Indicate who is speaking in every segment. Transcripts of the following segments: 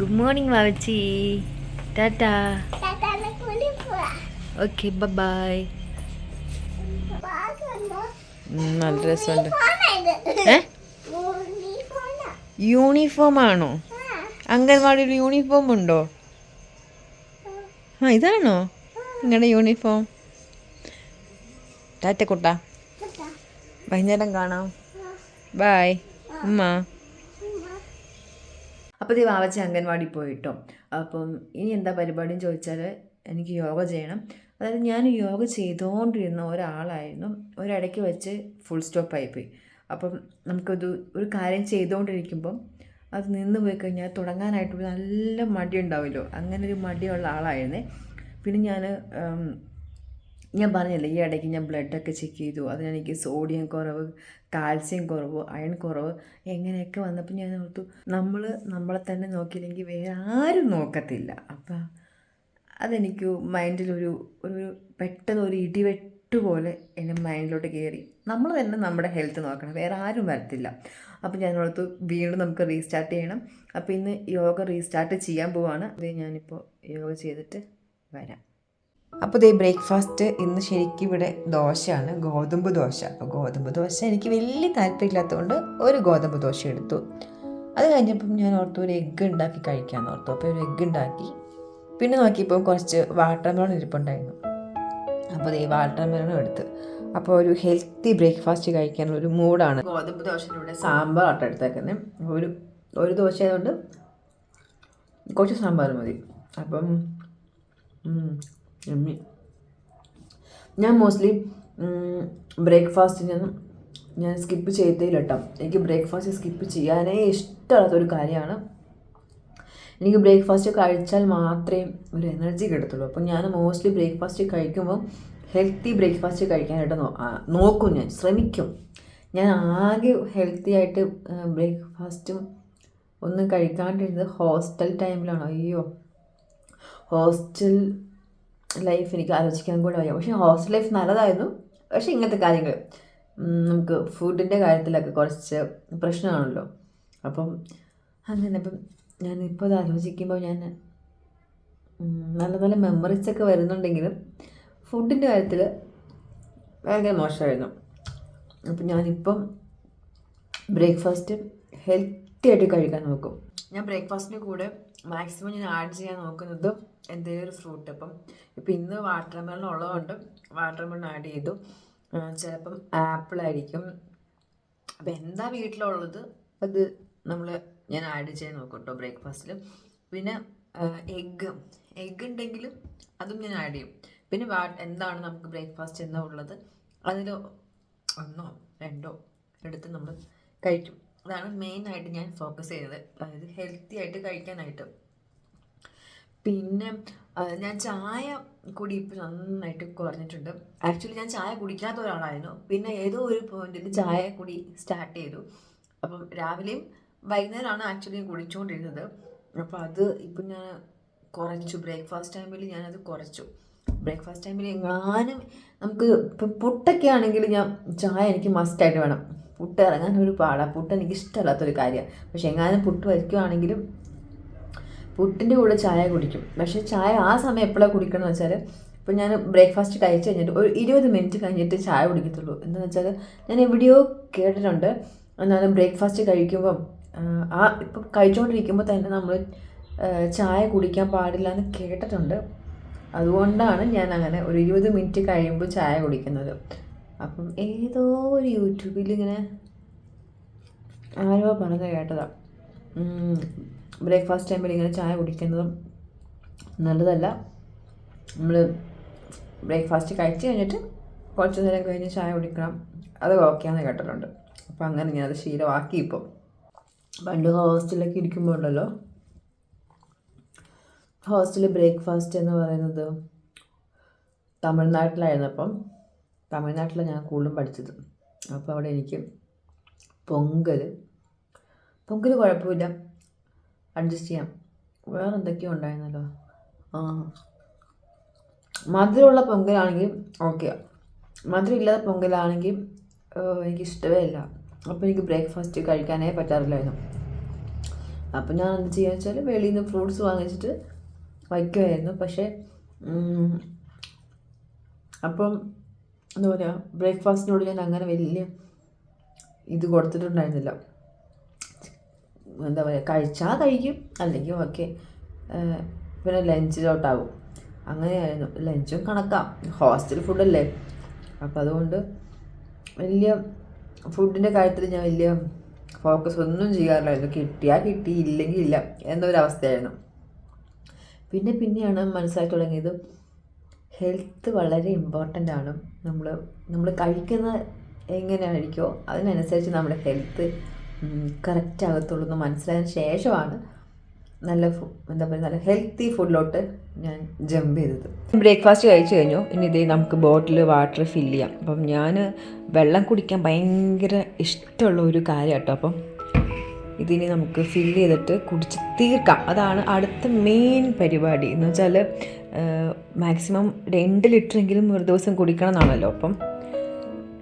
Speaker 1: Good morning വാവച്ചി. Tata. Okay bye. നല്ല രസമുണ്ട്. യൂണിഫോം ആണോ? അംഗൻവാടിയിൽ യൂണിഫോം ഉണ്ടോ? ആ ഇതാണോ നിങ്ങളുടെ യൂണിഫോം? ടാറ്റ കുട്ടാ, വൈകുന്നേരം കാണാം. ബായ് ഉമ്മ. അപ്പോൾ ഇത് വാവച്ച അംഗൻവാടി പോയിട്ടോ. അപ്പം ഇനി എന്താ പരിപാടിയെന്ന് ചോദിച്ചാൽ എനിക്ക് യോഗ ചെയ്യണം. അതായത് ഞാൻ യോഗ ചെയ്തുകൊണ്ടിരുന്ന ഒരാളായിരുന്നു, ഒരിടയ്ക്ക് വെച്ച് ഫുൾ സ്റ്റോപ്പായിപ്പോയി. അപ്പം നമുക്കത് ഒരു കാര്യം ചെയ്തുകൊണ്ടിരിക്കുമ്പം അത് നിന്ന് പോയി കഴിഞ്ഞാൽ തുടങ്ങാനായിട്ട് നല്ല മടി ഉണ്ടാവുമല്ലോ, അങ്ങനെ ഒരു മടിയുള്ള ആളായിരുന്നേ. പിന്നെ ഞാൻ പറഞ്ഞില്ലേ, ഈ ഇടയ്ക്ക് ഞാൻ ബ്ലഡൊക്കെ ചെക്ക് ചെയ്തു. അതിനെനിക്ക് സോഡിയം കുറവ്, കാൽസ്യം കുറവ്, അയൺ കുറവ് എങ്ങനെയൊക്കെ വന്നപ്പോൾ ഞാൻ ഓർത്തു, നമ്മളെ തന്നെ നോക്കിയില്ലെങ്കിൽ വേറെ ആരും നോക്കത്തില്ല. അപ്പം അതെനിക്ക് മൈൻഡിലൊരു പെട്ടെന്ന് ഒരു ഇടിവെട്ട് പോലെ എൻ്റെ മൈൻഡിലോട്ട് കയറി. നമ്മൾ തന്നെ നമ്മുടെ ഹെൽത്ത് നോക്കണം, വേറെ ആരും വരത്തില്ല. അപ്പം ഞാൻ ഓർത്തു വീണ്ടും നമുക്ക് റീസ്റ്റാർട്ട് ചെയ്യണം. അപ്പോൾ ഇന്ന് യോഗ റീസ്റ്റാർട്ട് ചെയ്യാൻ പോവാണ്. അത് ഞാനിപ്പോൾ യോഗ ചെയ്തിട്ട് വരാം. അപ്പോൾ ഇതേ ബ്രേക്ക്ഫാസ്റ്റ് ഇന്ന് ശരിക്കും ഇവിടെ ദോശയാണ്, ഗോതമ്പ് ദോശ. അപ്പോൾ ഗോതമ്പ് ദോശ എനിക്ക് വലിയ താല്പര്യമില്ലാത്തതുകൊണ്ട് ഒരു ഗോതമ്പ് ദോശ എടുത്തു. അത് കഴിഞ്ഞപ്പം ഞാൻ ഓർത്തു ഒരു എഗ്ഗ് ഉണ്ടാക്കി കഴിക്കാമെന്ന് ഓർത്തു. അപ്പോൾ ഒരു എഗ്ഗ് ഉണ്ടാക്കി. പിന്നെ നോക്കിയപ്പോൾ കുറച്ച് വാട്ടർ മെലൺ ഇരിപ്പുണ്ടായിരുന്നു. അപ്പോൾ ഈ വാട്ടർ മെലണും എടുത്ത്. അപ്പോൾ ഒരു ഹെൽത്തി ബ്രേക്ക്ഫാസ്റ്റ് കഴിക്കാനുള്ള ഒരു മൂഡാണ്. ഗോതമ്പ് ദോശയിലൂടെ സാമ്പാർ ആട്ടം എടുത്തേക്കുന്നത്. ഒരു ദോശ ആയതുകൊണ്ട് കുറച്ച് സാമ്പാർ മതി. അപ്പം ഞാൻ മോസ്റ്റ്ലി ബ്രേക്ക്ഫാസ്റ്റിനൊന്നും ഞാൻ സ്കിപ്പ് ചെയ്തേയില്ല കേട്ടോ. എനിക്ക് ബ്രേക്ക്ഫാസ്റ്റ് സ്കിപ്പ് ചെയ്യാനേ ഇഷ്ടമുള്ളതൊരു കാര്യമാണ്. എനിക്ക് ബ്രേക്ക്ഫാസ്റ്റ് കഴിച്ചാൽ മാത്രമേ ഒരു എനർജി കിട്ടത്തുള്ളൂ. അപ്പം ഞാൻ മോസ്റ്റ്ലി ബ്രേക്ക്ഫാസ്റ്റ് കഴിക്കുമ്പോൾ ഹെൽത്തി ബ്രേക്ക്ഫാസ്റ്റ് കഴിക്കാനായിട്ട് നോക്കും, ഞാൻ ശ്രമിക്കും. ഞാൻ ആകെ ഹെൽത്തി ആയിട്ട് ബ്രേക്ക്ഫാസ്റ്റും ഒന്നും കഴിക്കാണ്ടിരുന്നത് ഹോസ്റ്റൽ ടൈമിലാണ്. അയ്യോ, ഹോസ്റ്റൽ ലൈഫ് എനിക്ക് ആലോചിക്കാൻ കൂടെ വയ്യ. പക്ഷേ ഹോസ്റ്റൽ ലൈഫ് നല്ലതായിരുന്നു. പക്ഷേ ഇങ്ങനത്തെ കാര്യങ്ങൾ നമുക്ക് ഫുഡിൻ്റെ കാര്യത്തിലൊക്കെ കുറച്ച് പ്രശ്നമാണല്ലോ. അപ്പം ഞാനിപ്പോൾ അത് ആലോചിക്കുമ്പോൾ നല്ല നല്ല മെമ്മറീസൊക്കെ വരുന്നുണ്ടെങ്കിലും ഫുഡിൻ്റെ കാര്യത്തിൽ ഭയങ്കര മോശമായിരുന്നു. അപ്പം ഞാനിപ്പം ബ്രേക്ക്ഫാസ്റ്റ് ഹെൽത്തി ആയിട്ട് കഴിക്കാൻ നോക്കും. ഞാൻ ബ്രേക്ക്ഫാസ്റ്റിൻ്റെ കൂടെ മാക്സിമം ഞാൻ ആഡ് ചെയ്യാൻ നോക്കുന്നത് എന്തെങ്കിലും ഒരു ഫ്രൂട്ട്. ഇപ്പം ഇന്ന് വാട്ടർ മെലൺ ഉള്ളതുകൊണ്ട് വാട്ടർ മെലൺ ആഡ് ചെയ്തു. ചിലപ്പം ആപ്പിളായിരിക്കും. അപ്പം എന്താ വീട്ടിലുള്ളത് അത് ഞാൻ ആഡ് ചെയ്യാൻ നോക്കും കേട്ടോ ബ്രേക്ക്ഫാസ്റ്റിൽ. പിന്നെ എഗ്ഗ് ഉണ്ടെങ്കിലും അതും ഞാൻ ആഡ് ചെയ്യും. പിന്നെ എന്താണ് നമുക്ക് ബ്രേക്ക്ഫാസ്റ്റ് എന്താ ഉള്ളത് അതിൽ 1 or 2 എടുത്ത് നമ്മൾ കഴിക്കും. അതാണ് മെയിനായിട്ട് ഞാൻ ഫോക്കസ് ചെയ്തത്, അതായത് ഹെൽത്തി ആയിട്ട് കഴിക്കാനായിട്ട്. പിന്നെ ഞാൻ ചായ കുടി ഇപ്പോൾ നന്നായിട്ട് കുറഞ്ഞിട്ടുണ്ട്. ആക്ച്വലി ഞാൻ ചായ കുടിക്കാത്ത ഒരാളായിരുന്നു. പിന്നെ ഏതോ ഒരു പോയിന്റിൽ ചായ കുടി സ്റ്റാർട്ട് ചെയ്തു. അപ്പം രാവിലെയും വൈകുന്നേരമാണ് ആക്ച്വലി കുടിച്ചുകൊണ്ടിരുന്നത്. അപ്പോൾ അത് ഇപ്പം ഞാൻ കുറച്ചു. ബ്രേക്ക്ഫാസ്റ്റ് ടൈമിൽ ഞാനത് കുറച്ചു. ബ്രേക്ക്ഫാസ്റ്റ് ടൈമിൽ എങ്ങാനും നമുക്ക് ഇപ്പം പുട്ടൊക്കെ ആണെങ്കിൽ ചായ എനിക്ക് മസ്റ്റായിട്ട് വേണം. പുട്ട് ഇറങ്ങാൻ ഒരു പാടാണ്. പുട്ട് എനിക്ക് ഇഷ്ടമല്ലാത്തൊരു കാര്യമാണ്. പക്ഷെ എങ്ങാനും പുട്ട് വയ്ക്കുകയാണെങ്കിലും പുട്ടിൻ്റെ കൂടെ ചായ കുടിക്കും. പക്ഷേ ചായ ആ സമയം എപ്പോഴാണ് കുടിക്കണമെന്ന് വെച്ചാൽ, ഇപ്പോൾ ഞാൻ ബ്രേക്ക്ഫാസ്റ്റ് കഴിച്ച് കഴിഞ്ഞിട്ട് ഒരു 20 മിനിറ്റ് കഴിഞ്ഞിട്ട് ചായ കുടിക്കത്തുള്ളൂ. എന്താണെന്ന് വെച്ചാൽ ഞാൻ എവിടെയോ കേട്ടിട്ടുണ്ട്, എന്നാലും ബ്രേക്ക്ഫാസ്റ്റ് കഴിക്കുമ്പം ഇപ്പം കഴിച്ചുകൊണ്ടിരിക്കുമ്പോൾ തന്നെ നമ്മൾ ചായ കുടിക്കാൻ പാടില്ല എന്ന് കേട്ടിട്ടുണ്ട്. അതുകൊണ്ടാണ് ഞാൻ അങ്ങനെ ഒരു 20 മിനിറ്റ് കഴിയുമ്പോൾ ചായ കുടിക്കുന്നത്. അപ്പം ഏതോ ഒരു യൂട്യൂബിൽ ഇങ്ങനെ ആരോ പറഞ്ഞ് കേട്ടതാണ്, ബ്രേക്ക്ഫാസ്റ്റ് ടൈമിൽ ഇങ്ങനെ ചായ കുടിക്കുന്നതും നല്ലതല്ല. നമ്മൾ ബ്രേക്ക്ഫാസ്റ്റ് കഴിച്ച് കഴിഞ്ഞിട്ട് കുറച്ച് നേരം കഴിഞ്ഞ് ചായ കുടിക്കണം, അത് ഓക്കെയാണെന്ന് കേട്ടിട്ടുണ്ട്. അപ്പം അങ്ങനെ ഞാനത് ശീലമാക്കി. ഇപ്പോൾ പണ്ട് ഹോസ്റ്റലിലൊക്കെ ഇരിക്കുമ്പോൾ ഉണ്ടല്ലോ, ഹോസ്റ്റലിൽ ബ്രേക്ക്ഫാസ്റ്റ് എന്ന് പറയുന്നത് തമിഴ്നാട്ടിലായിരുന്നപ്പം, തമിഴ്നാട്ടിലാണ് ഞാൻ കൂടുതലും പഠിച്ചത്. അപ്പോൾ അവിടെ എനിക്ക് പൊങ്കൽ കുഴപ്പമില്ല, അഡ്ജസ്റ്റ് ചെയ്യാം. വേറെ എന്തൊക്കെയോ ഉണ്ടായിരുന്നല്ലോ, മധുരമുള്ള പൊങ്കലാണെങ്കിൽ ഓക്കെ, മധുരം ഇല്ലാത്ത പൊങ്കലാണെങ്കിൽ എനിക്കിഷ്ടമേ ഇല്ല. അപ്പോൾ എനിക്ക് ബ്രേക്ക്ഫാസ്റ്റ് കഴിക്കാനേ പറ്റാറില്ലായിരുന്നു. അപ്പം ഞാൻ എന്ത് ചെയ്യുക വെച്ചാൽ വെളിയിൽ നിന്ന് ഫ്രൂട്ട്സ് വാങ്ങിച്ചിട്ട് വയ്ക്കുമായിരുന്നു. പക്ഷേ അപ്പം എന്താ പറയുക, ബ്രേക്ക്ഫാസ്റ്റിനോട് ഞാൻ അങ്ങനെ വലിയ ഇത് കൊടുത്തിട്ടുണ്ടായിരുന്നില്ല. എന്താ പറയുക, കഴിച്ചാൽ കഴിക്കും, അല്ലെങ്കിൽ ഓക്കെ, പിന്നെ ലഞ്ചിലോട്ടാവും. അങ്ങനെയായിരുന്നു. ലഞ്ചും കണക്കാം, ഹോസ്റ്റൽ ഫുഡല്ലേ. അപ്പം അതുകൊണ്ട് വലിയ ഫുഡിൻ്റെ കാര്യത്തിൽ ഞാൻ വലിയ ഫോക്കസ് ഒന്നും ചെയ്യാറില്ലായിരുന്നു. കിട്ടിയാൽ കിട്ടി, ഇല്ലെങ്കിൽ ഇല്ല എന്നൊരവസ്ഥയായിരുന്നു. പിന്നെയാണ് മനസ്സിലാക്കി തുടങ്ങിയത് ഹെൽത്ത് വളരെ ഇമ്പോർട്ടൻ്റ് ആണ്. നമ്മൾ കഴിക്കുന്ന എങ്ങനെയായിരിക്കുമോ അതിനനുസരിച്ച് നമ്മുടെ ഹെൽത്ത് കറക്റ്റ് ആകത്തുള്ളൂ എന്ന് മനസ്സിലായതിന് ശേഷമാണ് നല്ല ഹെൽത്തി ഫുഡിലോട്ട് ഞാൻ ജമ്പ് ചെയ്തത്. ബ്രേക്ക്ഫാസ്റ്റ് കഴിച്ചു കഴിഞ്ഞു. ഇനി ഇതേ നമുക്ക് ബോട്ടിൽ വാട്ടർ ഫില്ല് ചെയ്യാം. അപ്പം ഞാൻ വെള്ളം കുടിക്കാൻ ഭയങ്കര ഇഷ്ടമുള്ള ഒരു കാര്യം കേട്ടോ. അപ്പം ഇതിനി നമുക്ക് ഫില്ല് ചെയ്തിട്ട് കുടിച്ച് തീർക്കാം. അതാണ് അടുത്ത മെയിൻ പരിപാടി. എന്ന് വെച്ചാൽ മാക്സിമം 2 ലിറ്ററെങ്കിലും ഒരു ദിവസം കുടിക്കണം എന്നാണല്ലോ. അപ്പം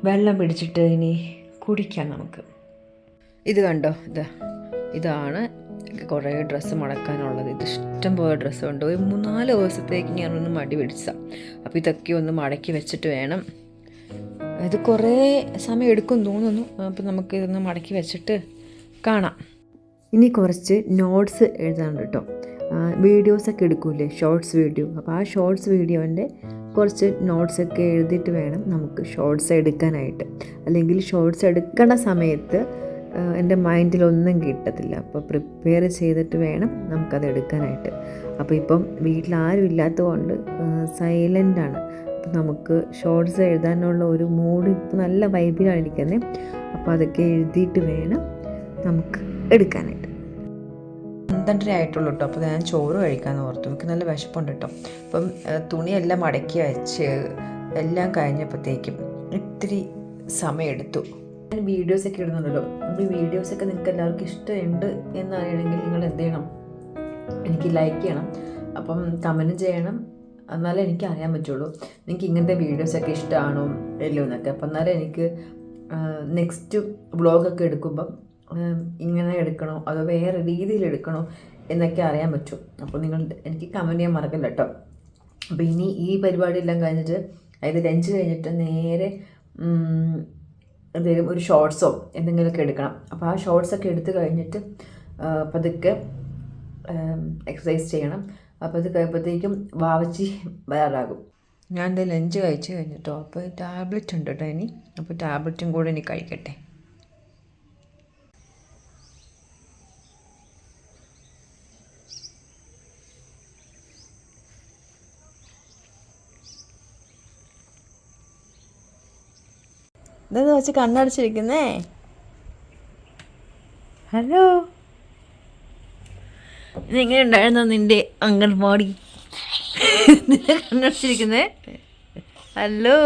Speaker 1: വെള്ളം പിടിച്ചിട്ട് ഇനി കുടിക്കാം നമുക്ക്. ഇത് കണ്ടോ, ഇതാണ് കുറേ ഡ്രസ്സ് മടക്കാനുള്ളത്. ഇത് ഇഷ്ടം പോലെ ഡ്രസ്സുണ്ട്. ഒരു 3-4 ദിവസത്തേക്ക് ഞാനൊന്ന് മടി പിടിച്ചതാണ്. അപ്പോൾ ഇതൊക്കെ ഒന്ന് മടക്കി വെച്ചിട്ട് വേണം. ഇത് കുറേ സമയം എടുക്കും തോന്നുന്നു. അപ്പോൾ നമുക്ക് ഇതൊന്ന് മടക്കി വെച്ചിട്ട് കാണാം. ഇനി കുറച്ച് നോട്ട്സ് എഴുതാനുണ്ട് കേട്ടോ. വീഡിയോസൊക്കെ എടുക്കൂലേ, ഷോർട്സ് വീഡിയോ. അപ്പോൾ ആ ഷോർട്സ് വീഡിയോൻ്റെ കുറച്ച് നോട്ട്സൊക്കെ എഴുതിയിട്ട് വേണം നമുക്ക് ഷോർട്സ് എടുക്കാനായിട്ട്. അല്ലെങ്കിൽ ഷോർട്സ് എടുക്കണ സമയത്ത് എൻ്റെ മൈൻഡിലൊന്നും കിട്ടത്തില്ല. അപ്പോൾ പ്രിപ്പയർ ചെയ്തിട്ട് വേണം നമുക്കത് എടുക്കാനായിട്ട്. അപ്പോൾ ഇപ്പം വീട്ടിലാരും ഇല്ലാത്തതുകൊണ്ട് സൈലൻ്റാണ്. അപ്പം നമുക്ക് ഷോർട്സ് എഴുതാനുള്ള ഒരു മൂഡ് ഇപ്പോൾ നല്ല വൈബിലാണ് ഇരിക്കുന്നത്. അപ്പോൾ അതൊക്കെ എഴുതിയിട്ട് വേണം നമുക്ക് എടുക്കാനായിട്ട്. 12:30 ആയിട്ടുള്ളൂ കേട്ടോ. അപ്പോൾ ഞാൻ ചോറ് കഴിക്കാമെന്ന് ഓർത്തു. എനിക്ക് നല്ല വിശപ്പുണ്ട് കേട്ടോ. അപ്പം തുണിയെല്ലാം മടക്കി വെച്ച് എല്ലാം കഴിഞ്ഞപ്പോഴത്തേക്കും ഇത്തിരി സമയമെടുത്തു. ഞാൻ വീഡിയോസൊക്കെ ഇടുന്നുണ്ടല്ലോ. അപ്പോൾ ഈ വീഡിയോസൊക്കെ നിങ്ങൾക്ക് എല്ലാവർക്കും ഇഷ്ടമുണ്ട് എന്നറിയണമെങ്കിൽ നിങ്ങൾ എന്ത് ചെയ്യണം, എനിക്ക് ലൈക്ക് ചെയ്യണം, അപ്പം കമൻറ്റ് ചെയ്യണം. എന്നാലേ എനിക്ക് അറിയാൻ പറ്റുള്ളൂ നിങ്ങൾക്ക് ഇങ്ങനത്തെ വീഡിയോസൊക്കെ ഇഷ്ടമാണോ എല്ലോ എന്നൊക്കെ. അപ്പം എന്നാലേ എനിക്ക് നെക്സ്റ്റ് വ്ളോഗൊക്കെ എടുക്കുമ്പം ഇങ്ങനെ എടുക്കണോ അതോ വേറെ രീതിയിൽ എടുക്കണോ എന്നൊക്കെ അറിയാൻ പറ്റും. അപ്പോൾ നിങ്ങൾ എനിക്ക് കമൻറ്റ് ചെയ്യാൻ മറക്കല്ല കേട്ടോ. അപ്പോൾ ഇനി ഈ പരിപാടിയെല്ലാം കഴിഞ്ഞിട്ട്, അതായത് ലഞ്ച് കഴിഞ്ഞിട്ട് നേരെ എന്തെങ്കിലും ഒരു ഷോർട്സോ എന്തെങ്കിലുമൊക്കെ എടുക്കണം. അപ്പോൾ ആ ഷോർട്സൊക്കെ എടുത്ത് കഴിഞ്ഞിട്ട് പതുക്കെ എക്സസൈസ് ചെയ്യണം. അപ്പോൾ അത് കഴിയുമ്പോഴത്തേക്കും വാവച്ചി വരാറാകും. ഞാൻ എൻ്റെ ലഞ്ച് കഴിച്ച് കഴിഞ്ഞിട്ടോ. അപ്പോൾ ടാബ്ലറ്റ് ഉണ്ട് കേട്ടോ ഇനി. അപ്പോൾ ടാബ്ലറ്റും കൂടെ ഇനി കഴിക്കട്ടെ. ഇതെന്ന് വെച്ച് കണ്ണടച്ചിരിക്കുന്നേ. ഹലോ, ഇതെങ്ങനെ ഉണ്ടായിരുന്നോ നിൻ്റെ അംഗൻവാടി? കണ്ണടച്ചിരിക്കുന്നേ. ഹലോ,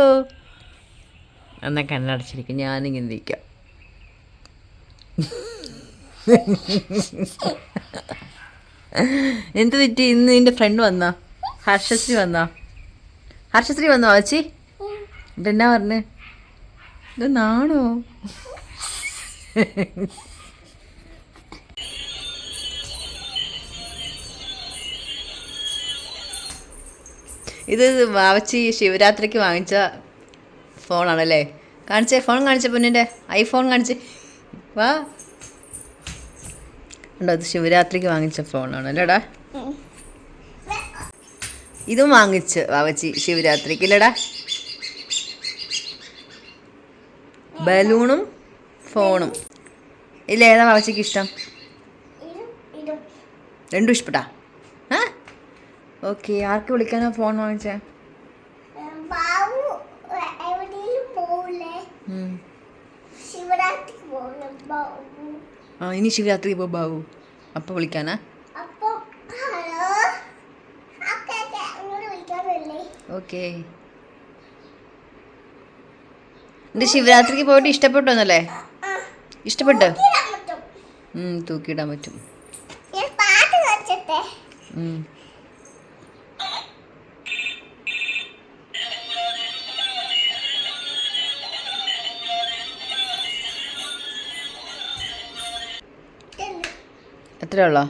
Speaker 1: എന്നാൽ കണ്ണടച്ചിരിക്കും. ഞാനിങ്ങനെ ഇരിക്കാം. എന്ത് പറ്റി? ഇന്ന് നിൻ്റെ ഫ്രണ്ട് വന്നാ? ഹർഷശ്രീ വന്നോ ചേച്ചി? ഇതെന്നാ പറഞ്ഞേ? ഇത് നാണോ? ഇത് വാവച്ചി ശിവരാത്രിക്ക് വാങ്ങിച്ച ഫോണാണല്ലേ? കാണിച്ചേ, ഫോൺ കാണിച്ച പൊന്നിൻ്റെ ഐഫോൺ കാണിച്ചേ. വാ, ഉണ്ടോ? ഇത് ശിവരാത്രിക്ക് വാങ്ങിച്ച ഫോണാണല്ലേടാ. ഇതും വാങ്ങിച്ച് വാവച്ചി ശിവരാത്രിക്ക് ഇല്ലടാ. ബലൂണും ഫോണും. ഇല്ല, ഏതാ വാവച്ചിക്ക് ഇഷ്ടം? രണ്ടും ഇഷ്ടപ്പെട്ടാ? ഓക്കെ. ആർക്ക് വിളിക്കാനോ ഫോൺ വാങ്ങിച്ചേ? ഇനി ശിവരാത്രി പോ ബാബു. അപ്പോൾ വിളിക്കാനാ? ഓക്കെ. എൻ്റെ ശിവരാത്രിക്ക് പോയിട്ട് ഇഷ്ടപ്പെട്ടോന്നല്ലേ? ഇഷ്ടപ്പെട്ടോ? തൂക്കിയിടാൻ പറ്റും. ഇത്രേ ഉള്ളോ?